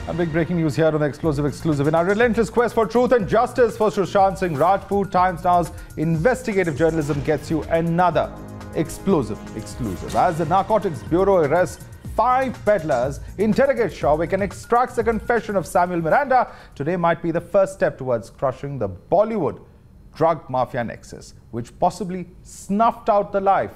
A big breaking news here on the exclusive. In our relentless quest for truth and justice for Sushant Singh Rajput, Times Now's investigative journalism gets you another explosive exclusive. As the Narcotics Bureau arrests 5 peddlers, interrogates Showik and extracts the confession of Samuel Miranda, today might be the first step towards crushing the Bollywood drug mafia nexus, which possibly snuffed out the life,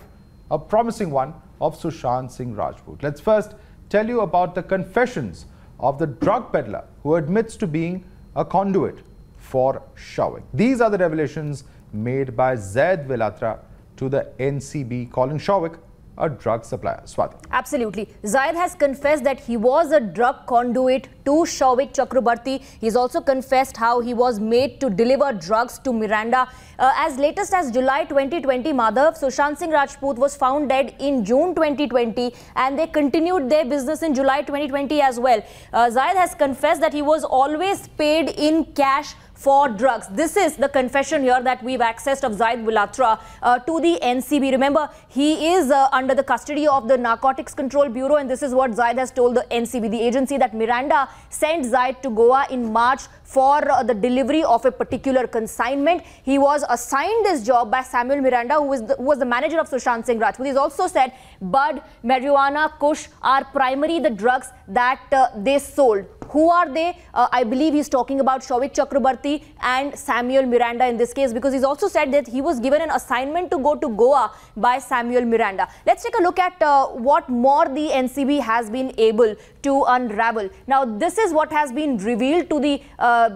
a promising one, of Sushant Singh Rajput. Let's first tell you about the confessions of the drug peddler who admits to being a conduit for Showik. These are the revelations made by Zaid Vilatra to the NCB, calling Showik a drug supplier. Swati. Absolutely. Zaid has confessed that he was a drug conduit to Showik Chakraborty. He's also confessed how he was made to deliver drugs to Miranda. As latest as July 2020, Sushant Singh Rajput was found dead in June 2020 and they continued their business in July 2020 as well. Zaid has confessed that he was always paid in cash for drugs. This is the confession here that we've accessed of Zaid Vilatra to the NCB. Remember, he is under the custody of the Narcotics Control Bureau, and this is what Zaid has told the NCB, the agency that Miranda sent Zaid to Goa in March for the delivery of a particular consignment. He was assigned this job by Samuel Miranda, who was the manager of Sushant Singh Rajput. He's also said bud, marijuana, kush are primarily the drugs that they sold. Who are they? I believe he's talking about Showik Chakraborty and Samuel Miranda in this case, because he's also said that he was given an assignment to go to Goa by Samuel Miranda. Let's take a look at what more the NCB has been able to unravel. Now, this is what has been revealed to the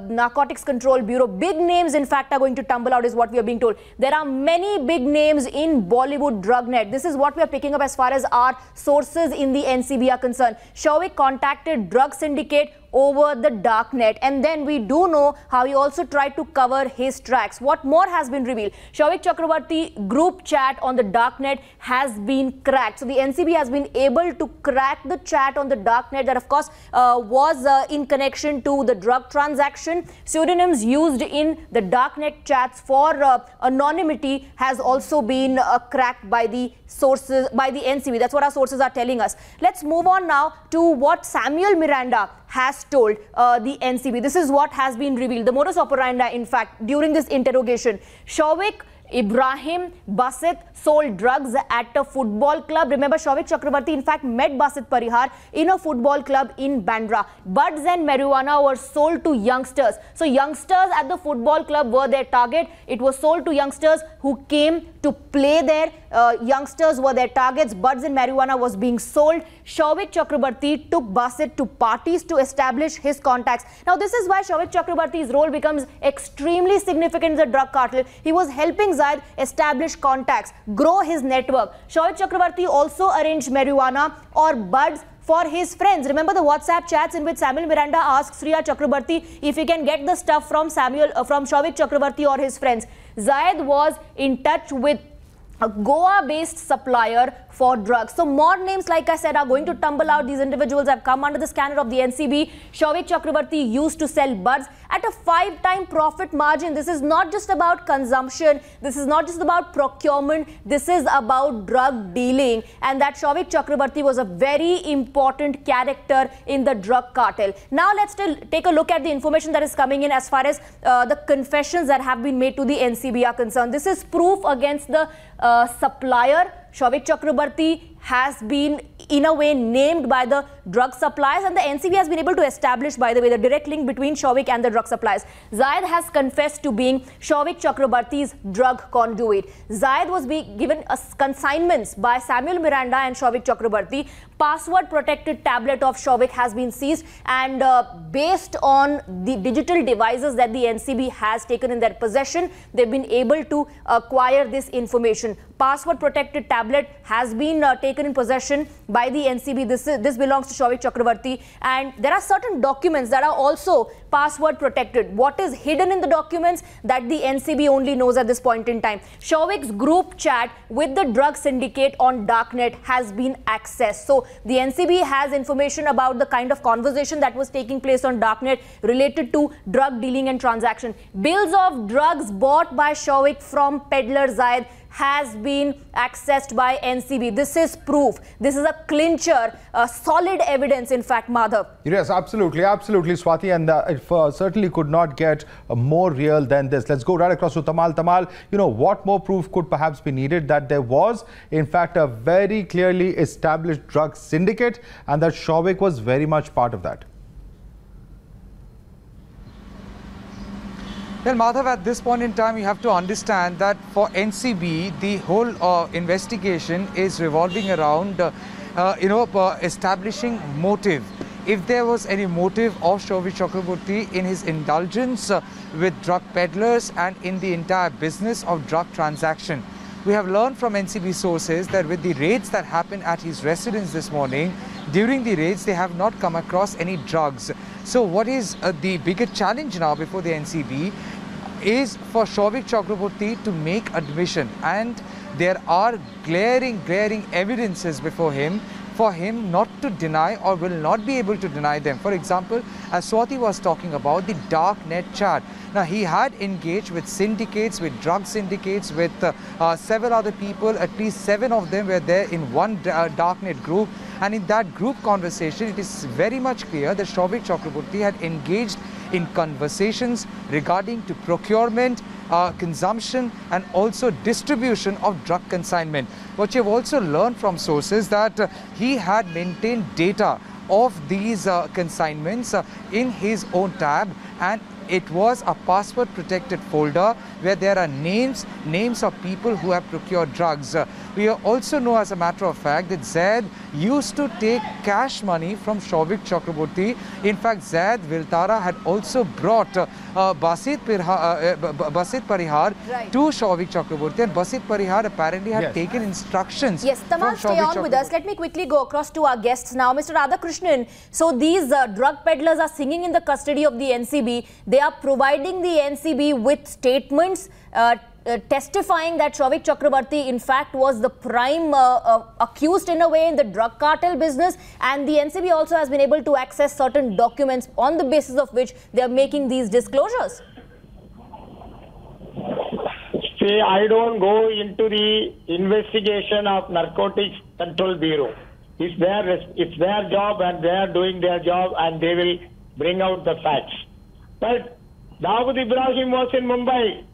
Narcotics Control Bureau. Big names, in fact, are going to tumble out, is what we are being told. There are many big names in Bollywood drugnet. This is what we are picking up as far as our sources in the NCB are concerned. Showik contacted drug syndicate over the darknet, and then we do know how he also tried to cover his tracks. What more has been revealed? Showik Chakraborty group chat on the darknet has been cracked. So the NCB has been able to crack the chat on the darknet that, of course, was in connection to the drug transaction. Pseudonyms used in the darknet chats for anonymity has also been cracked by the sources, by the NCB. That's what our sources are telling us. Let's move on now to what Samuel Miranda has told the NCB. This is what has been revealed. The modus operandi, in fact, during this interrogation. Showik Ibrahim Basit sold drugs at a football club. Remember, Showik Chakraborty, in fact, met Basit Parihar in a football club in Bandra. Buds and marijuana were sold to youngsters. So youngsters at the football club were their target. It was sold to youngsters who came to play there. Youngsters were their targets. Buds and marijuana was being sold. Showik Chakraborty took Basit to parties to establish his contacts. Now, this is why Showik Chakraborty's role becomes extremely significant in the drug cartel. He was helping Zaid establish contacts, grow his network. Showik Chakraborty also arranged marijuana or buds for his friends. Remember the WhatsApp chats in which Samuel Miranda asks Rhea Chakraborty if he can get the stuff from Showik Chakraborty or his friends. Zaid was in touch with a Goa-based supplier for drugs. So more names, like I said, are going to tumble out. These individuals have come under the scanner of the NCB. Showik Chakraborty used to sell buds at a 5-time profit margin. This is not just about consumption. This is not just about procurement. This is about drug dealing. And that Showik Chakraborty was a very important character in the drug cartel. Now let's take a look at the information that is coming in as far as the confessions that have been made to the NCB are concerned. This is proof against the supplier. Showik Chakraborty has been, in a way, named by the drug suppliers, and the NCB has been able to establish, by the way, the direct link between Showik and the drug suppliers. Zaid has confessed to being Showik Chakraborty's drug conduit. Zaid was being given consignments by Samuel Miranda and Showik Chakraborty. Password-protected tablet of Showik has been seized, and based on the digital devices that the NCB has taken in their possession, they've been able to acquire this information. Password-protected tablet has been taken in possession by the NCB. This belongs to Showik Chakraborty, and there are certain documents that are also password protected. What is hidden in the documents that the NCB only knows at this point in time? Showik's group chat with the drug syndicate on darknet has been accessed. So the NCB has information about the kind of conversation that was taking place on darknet related to drug dealing and transaction. Bills of drugs bought by Showik from Peddler Zaid has been accessed by NCB. This is proof. This is a clincher, solid evidence, in fact, Madhav. Yes, absolutely, Swati, and it certainly could not get more real than this. Let's go right across to Tamal. Tamal, what more proof could perhaps be needed that there was, in fact, a very clearly established drug syndicate and that Showik was very much part of that? Well, Madhav, at this point in time, you have to understand that for NCB, the whole investigation is revolving around, establishing motive. If there was any motive of Showik Chakraborty in his indulgence with drug peddlers and in the entire business of drug transaction. We have learned from NCB sources that with the raids that happened at his residence this morning, during the raids, they have not come across any drugs. So what is the bigger challenge now before the NCB is for Showik Chakraborty to make admission, and there are glaring evidences before him for him not to deny or will not be able to deny them. For example, as Swati was talking about the dark net chat. Now, he had engaged with syndicates, with drug syndicates, with several other people. At least 7 of them were there in one darknet group. And in that group conversation, it is very much clear that Showik Chakraborty had engaged in conversations regarding to procurement, consumption and also distribution of drug consignment. What you have also learned from sources that he had maintained data of these consignments in his own tab, and it was a password protected folder where there are names of people who have procured drugs. We also know, as a matter of fact, that Zaid used to take cash money from Showik Chakraborty. In fact, Zaid Vilatra had also brought Basit Parihar to Showik Chakraborty, and Basit Parihar apparently had taken instructions. Yes, Tamal, stay on with us. Let me quickly go across to our guests now. Mr. Radhakrishnan, so these drug peddlers are singing in the custody of the NCB. They are providing the NCB with statements testifying that Showik Chakraborty in fact was the prime accused in a way in the drug cartel business, and the NCB also has been able to access certain documents on the basis of which they are making these disclosures. See, I don't go into the investigation of Narcotics Control Bureau. It's their job, and they are doing their job, and they will bring out the facts. But Dawood Ibrahim was in Mumbai.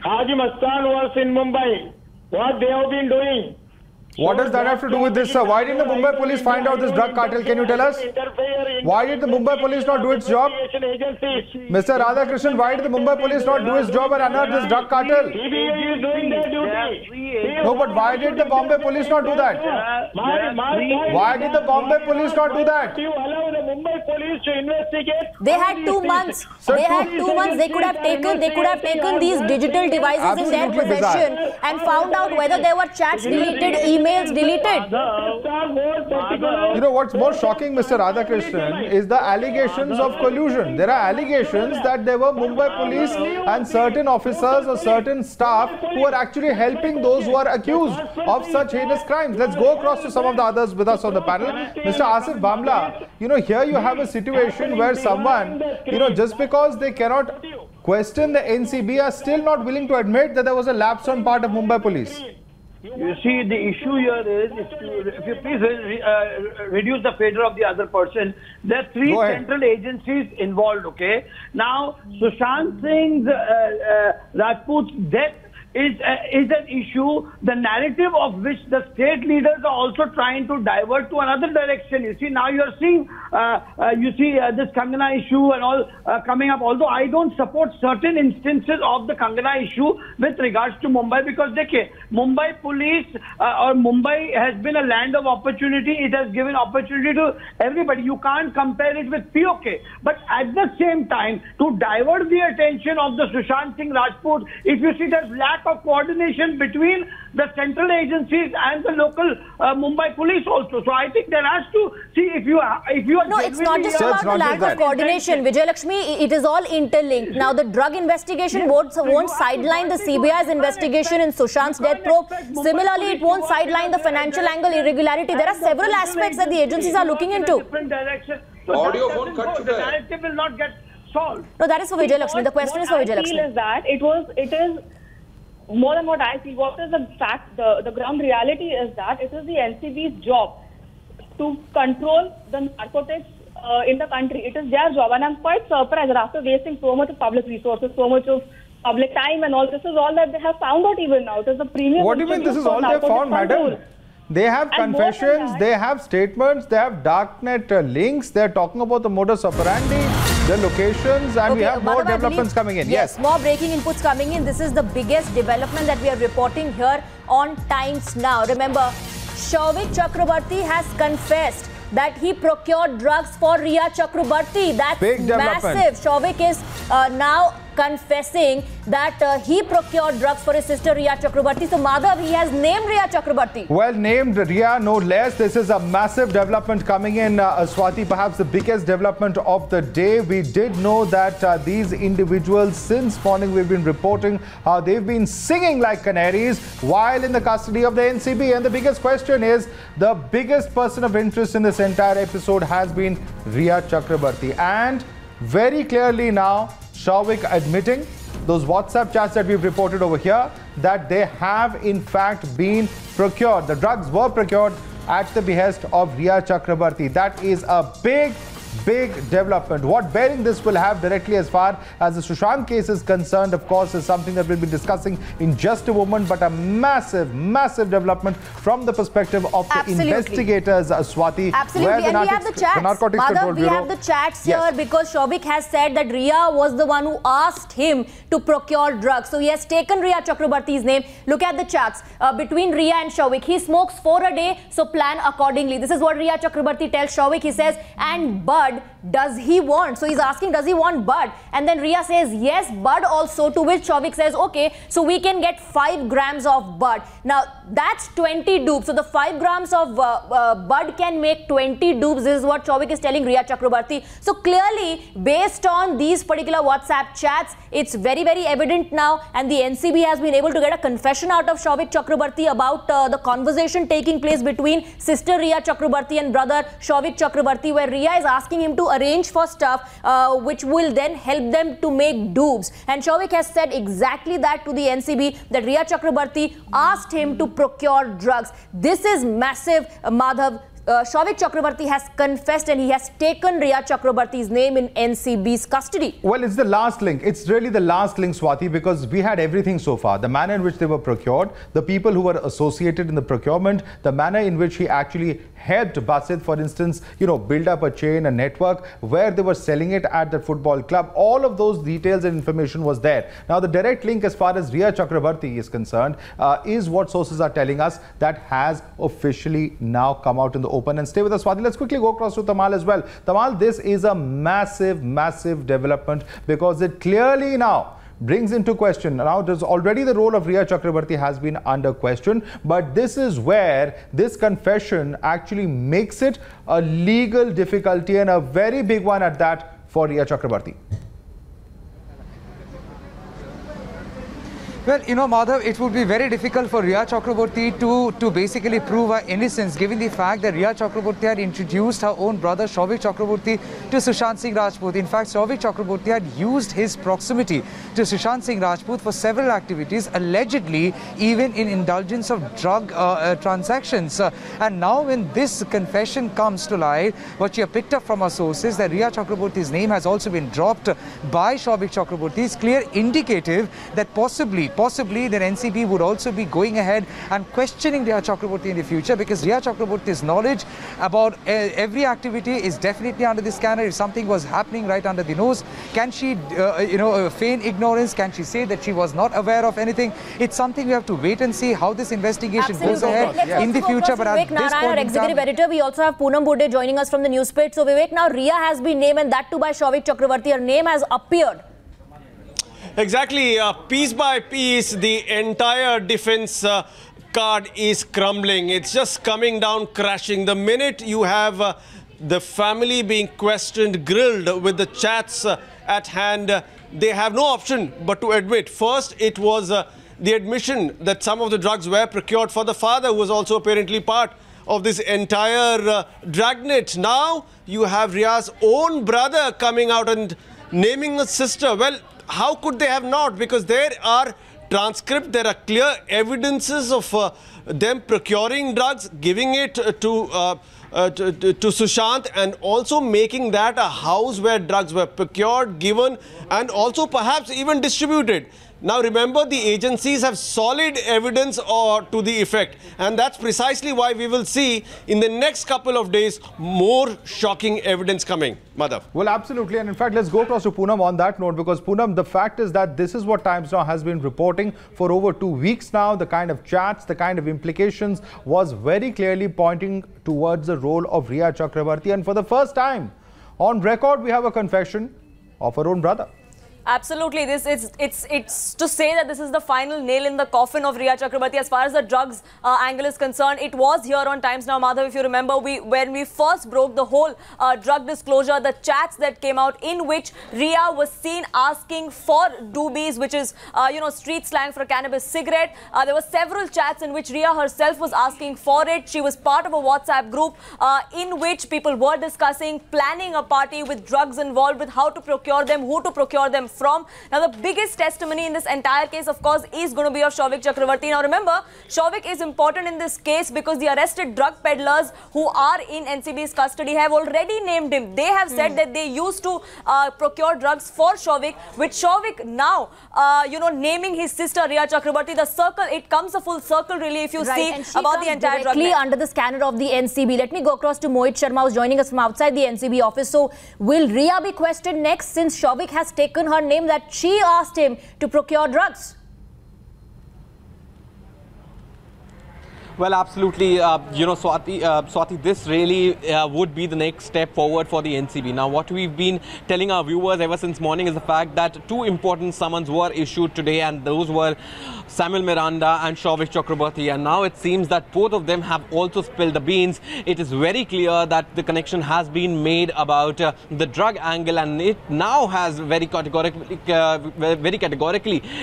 Haji Mastan was in Mumbai. What they have been doing? What does that have to do with this, sir? Why didn't the Mumbai police find out this drug cartel? Can you tell us? Why did the Mumbai police not do its job? Mr. Radhakrishnan, why did the Mumbai police not do its job and unearth this drug cartel? CBI is doing their duty. No, but why did the Bombay police not do that? Why did the Bombay police not do that? You allow the Mumbai police to investigate. They had 2 months. They had 2 months. They could have taken these digital devices in their possession and found out whether there were chats deleted, emails deleted. You know what's more shocking, Mr. Radhakrishnan, is the allegations of collusion. There are allegations that there were Mumbai police and certain officers or certain staff who are actually helping those who are accused of such heinous crimes. Let's go across to some of the others with us on the panel. Mr. Asif Bamla, here you have a situation where someone, just because they cannot question the NCB, are still not willing to admit that there was a lapse on part of Mumbai police. You see, the issue here is, if you please reduce the fader of the other person, there are 3 central agencies involved, okay? Now, Sushant Singh's Rajput's death is an issue, the narrative of which the state leaders are also trying to divert to another direction. You see, now you are seeing, this Kangana issue and all coming up. Although I don't support certain instances of the Kangana issue with regards to Mumbai, because Mumbai police or Mumbai has been a land of opportunity. It has given opportunity to everybody. You can't compare it with POK. But at the same time, to divert the attention of the Sushant Singh Rajput, if you see there's lack of coordination between the central agencies and the local Mumbai police also. So I think there has to see if you are. No, it's not just about the lack of coordination, Vijaylakshmi. It is all interlinked. Now, the drug investigation won't sideline the CBI's investigation in Sushant's death probe. Similarly, it won't sideline the financial angle irregularity. There are several aspects that the agencies are looking into. Different direction. So audio won't cut. The narrative will not get solved. No, that is for Vijaylakshmi. The question is for Vijaylakshmi. What I feel is that it is more than what I feel, what is the fact, the ground reality is that it is the NCB's job to control the narcotics in the country. It is their job, and I'm quite surprised that after wasting so much of public resources, so much of public time and all, this is all that they have found out even now. It is the premium. What do you mean this is all they have found, madam? They have confessions, they have statements, they have darknet links, they are talking about the modus operandi, the locations, and we have more developments coming in. Yes, more breaking inputs coming in. This is the biggest development that we are reporting here on Times Now. Remember, Showik Chakraborty has confessed that he procured drugs for Rhea Chakraborty. That's massive. Showik is now confessing that he procured drugs for his sister Rhea Chakraborty. So Madhav, he has named Rhea Chakraborty. Well, named Rhea, no less. This is a massive development coming in, Swati, perhaps the biggest development of the day. We did know that these individuals, since morning we've been reporting how they've been singing like canaries while in the custody of the NCB. And the biggest question is, the biggest person of interest in this entire episode has been Rhea Chakraborty. And very clearly now, Showik admitting those WhatsApp chats that we've reported over here, that they have in fact been procured. The drugs were procured at the behest of Rhea Chakraborty. That is a big development. What bearing this will have directly as far as the Sushant case is concerned, of course, is something that we'll be discussing in just a moment, but a massive development from the perspective of the investigators, Swati. Absolutely, and we have the chats. Madhav, we have the chats here because Showik has said that Rhea was the one who asked him to procure drugs. So he has taken Rhea Chakraborty's name. Look at the chats between Rhea and Showik. He smokes 4 a day, so plan accordingly. This is what Rhea Chakraborty tells Showik. He says, and Bud, does he want? So he's asking, does he want Bud? And then Rhea says, yes, Bud also, to which Showik says, okay, so we can get 5 grams of Bud. Now, that's 20 dupes. So the 5 grams of Bud can make 20 dupes. This is what Showik is telling Rhea Chakraborty. So clearly, based on these particular WhatsApp chats, it's very evident now, and the NCB has been able to get a confession out of Showik Chakraborty about the conversation taking place between sister Rhea Chakraborty and brother Showik Chakraborty, where Rhea is asking him to arrange for stuff which will then help them to make dupes. And Showik has said exactly that to the NCB, that Rhea Chakraborty asked him to procure drugs. This is massive, Madhav. Showik Chakraborty has confessed and he has taken Rhea Chakraborty's name in NCB's custody. Well, it's the last link. It's really the last link, Swati, because we had everything so far. The manner in which they were procured, the people who were associated in the procurement, the manner in which he actually helped Basit, for instance, build up a chain, a network where they were selling it at the football club. All of those details and information was there. Now, the direct link as far as Rhea Chakraborty is concerned is what sources are telling us that has officially now come out in the open. And stay with us, Swati. Let's quickly go across to Tamal as well. Tamal, this is a massive development because it clearly now brings into question. Now, there's already the role of Rhea Chakraborty has been under question, but this is where this confession actually makes it a legal difficulty, and a very big one at that, for Rhea Chakraborty. Well, Madhav, it would be very difficult for Rhea Chakraborty to basically prove her innocence, given the fact that Rhea Chakraborty had introduced her own brother Showik Chakraborty to Sushant Singh Rajput. In fact, Showik Chakraborty had used his proximity to Sushant Singh Rajput for several activities, allegedly even in indulgence of drug transactions. And now when this confession comes to light, what she have picked up from our sources, that Rhea Chakraborty's name has also been dropped by Showik Chakraborty, is clear indicative that possibly the NCB would also be going ahead and questioning Rhea Chakraborty in the future, because Rhea Chakraborty's knowledge about every activity is definitely under the scanner. If something was happening right under the nose, can she, feign ignorance? Can she say that she was not aware of anything? It's something we have to wait and see how this investigation goes ahead in the future. But at this point, our executive editor, we also have Poonam Bode joining us from the newspaper. So Vivek, now Rhea has been named, and that too by Showik Chakraborty. Her name has appeared. Exactly. Piece by piece, the entire defense card is crumbling. It's just coming down crashing. The minute you have the family being questioned, grilled with the chats at hand, they have no option but to admit. First, it was the admission that some of the drugs were procured for the father, who was also apparently part of this entire dragnet. Now, you have Rhea's own brother coming out and naming a sister. Well, how could they have not? Because there are transcript, there are clear evidences of them procuring drugs, giving it to Sushant, and also making that a house where drugs were procured, given, and also perhaps even distributed. Now remember, the agencies have solid evidence to the effect, and that's precisely why we will see in the next couple of days more shocking evidence coming. Madhav. Well, absolutely, and in fact, let's go across to Poonam on that note, because Poonam, the fact is that this is what Times Now has been reporting for over 2 weeks now. The kind of chats, the kind of implications was very clearly pointing towards the role of Rhea Chakraborty, and for the first time on record, we have a confession of her own brother. Absolutely, it's to say that this is the final nail in the coffin of Rhea Chakraborty as far as the drugs angle is concerned. It was here on Times Now, Madhav, if you remember, when we first broke the whole drug disclosure, the chats that came out in which Rhea was seen asking for doobies, which is street slang for a cannabis cigarette. There were several chats in which Rhea herself was asking for it. She was part of a WhatsApp group in which people were discussing, planning a party with drugs involved, with how to procure them, who to procure them from. Now, the biggest testimony in this entire case, of course, is going to be of Showik Chakraborty. Now, remember, Showik is important in this case because the arrested drug peddlers who are in NCB's custody have already named him. They have said that they used to procure drugs for Showik, with Showik now, naming his sister Rhea Chakraborty. The circle, it comes a full circle, really, if you see about the entire drug net. Under the scanner of the NCB. Let me go across to Mohit Sharma, who's joining us from outside the NCB office. So, will Rhea be questioned next, since Showik has taken her name that she asked him to procure drugs? Well, absolutely, Swati, this really would be the next step forward for the NCB. Now, what we've been telling our viewers ever since morning is the fact that 2 important summons were issued today, and those were Samuel Miranda and Showik Chakraborty. And now it seems that both of them have also spilled the beans. It is very clear that the connection has been made about the drug angle, and it now has very categorically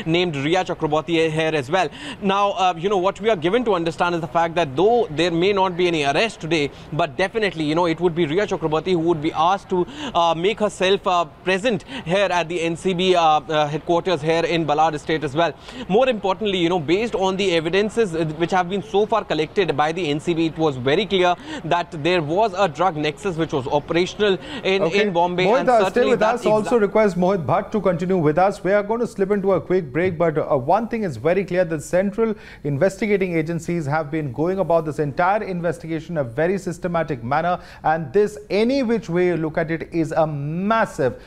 named Rhea Chakraborty here as well. Now, what we are given to understand is the fact that though there may not be any arrest today, but definitely, it would be Rhea Chakraborty who would be asked to make herself present here at the NCB headquarters here in Balad Estate as well. More importantly, based on the evidences which have been so far collected by the NCB, it was very clear that there was a drug nexus which was operational in Bombay. Mohit, and certainly stay with us. Also request Mohit Bhatt to continue with us. We are going to slip into a quick break, but one thing is very clear, that central investigating agencies have been going about this entire investigation in a very systematic manner, and this, any which way you look at it, is a massive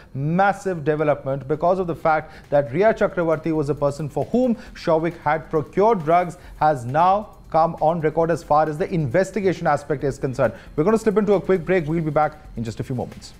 development, because of the fact that Rhea Chakraborty was a person for whom Showik had procured drugs, has now come on record as far as the investigation aspect is concerned. We're going to slip into a quick break. We'll be back in just a few moments.